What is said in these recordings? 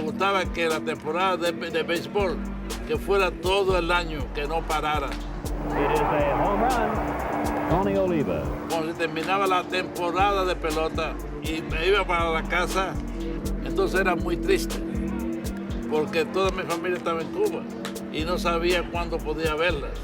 gustaba que la temporada de béisbol, que fuera todo el año, que no parara. It is a home run. Tony Oliva. Cuando se terminaba la temporada de pelota y me iba para la casa, entonces era muy triste, porque toda mi familia estaba en Cuba y no sabía cuándo podía verlas.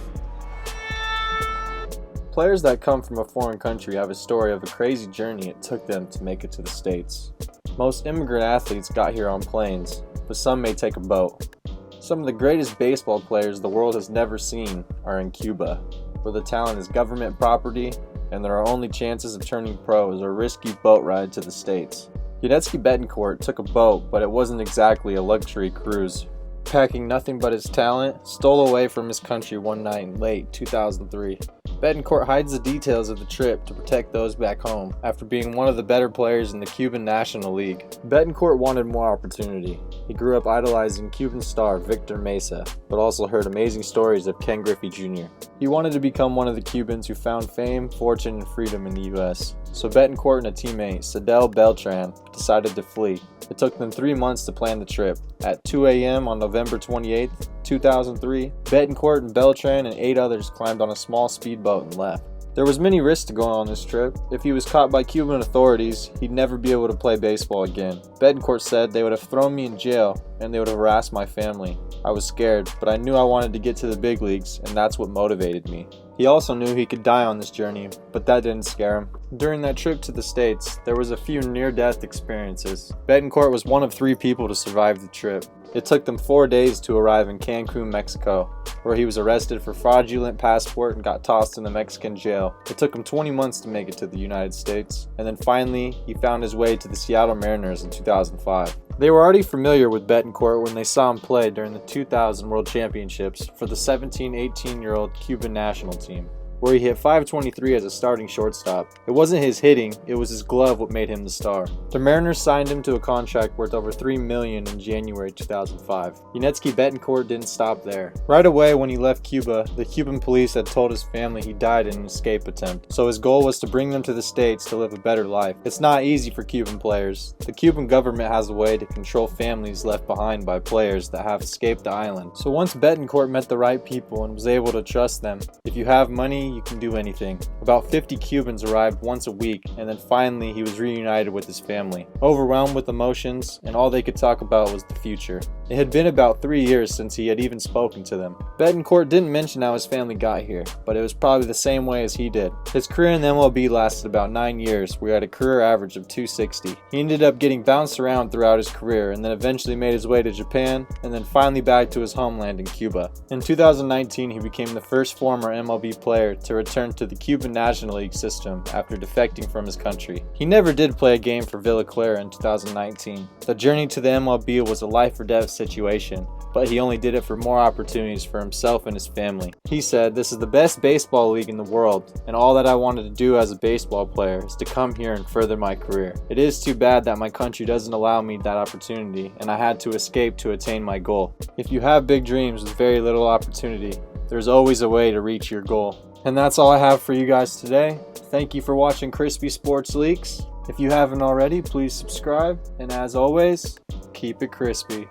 Players that come from a foreign country have a story of a crazy journey it took them to make it to the States. Most immigrant athletes got here on planes, but some may take a boat. Some of the greatest baseball players the world has never seen are in Cuba, where the talent is government property and there are only chances of turning pro as a risky boat ride to the States. Yudetsky Betancourt took a boat, but it wasn't exactly a luxury cruise. Packing nothing but his talent, stole away from his country one night in late 2003. Betancourt hides the details of the trip to protect those back home after being one of the better players in the Cuban National League. Betancourt wanted more opportunity. He grew up idolizing Cuban star Victor Mesa, but also heard amazing stories of Ken Griffey Jr. He wanted to become one of the Cubans who found fame, fortune, and freedom in the US. So Betancourt and a teammate, Sadel Beltran, decided to flee. It took them 3 months to plan the trip. At 2 a.m. on November 28, 2003, Betancourt and Beltran and 8 others climbed on a small speedboat and left. There was many risks to going on this trip. If he was caught by Cuban authorities, he'd never be able to play baseball again. Betancourt said they would have thrown me in jail and they would have harassed my family. I was scared, but I knew I wanted to get to the big leagues, and that's what motivated me. He also knew he could die on this journey, but that didn't scare him. During that trip to the States, there was a few near-death experiences. Betancourt was one of 3 people to survive the trip. It took them 4 days to arrive in Cancun, Mexico, where he was arrested for fraudulent passport and got tossed in the Mexican jail. It took him 20 months to make it to the United States, and then finally, he found his way to the Seattle Mariners in 2005. They were already familiar with Betancourt when they saw him play during the 2000 World Championships for the 17-18-year-old Cuban national team, where he hit .523 as a starting shortstop. It wasn't his hitting, it was his glove what made him the star. The Mariners signed him to a contract worth over $3 million in January 2005. Yudetsky Betancourt didn't stop there. Right away when he left Cuba, the Cuban police had told his family he died in an escape attempt, so his goal was to bring them to the States to live a better life. It's not easy for Cuban players. The Cuban government has a way to control families left behind by players that have escaped the island. So once Betancourt met the right people and was able to trust them, if you have money, you can do anything. About 50 Cubans arrived once a week, and then finally he was reunited with his family. Overwhelmed with emotions, and all they could talk about was the future. It had been about 3 years since he had even spoken to them. Betancourt didn't mention how his family got here, but it was probably the same way as he did. His career in the MLB lasted about 9 years, where he had a career average of .260. He ended up getting bounced around throughout his career, and then eventually made his way to Japan, and then finally back to his homeland in Cuba. In 2019, he became the first former MLB player to return to the Cuban National League system after defecting from his country. He never did play a game for Villa Clara in 2019. The journey to the MLB was a life or death situation, but he only did it for more opportunities for himself and his family. He said, "This is the best baseball league in the world, and all that I wanted to do as a baseball player is to come here and further my career. It is too bad that my country doesn't allow me that opportunity, and I had to escape to attain my goal." If you have big dreams with very little opportunity, there's always a way to reach your goal. And that's all I have for you guys today. Thank you for watching Krispy Sports Leaks. If you haven't already, please subscribe. And as always, keep it crispy.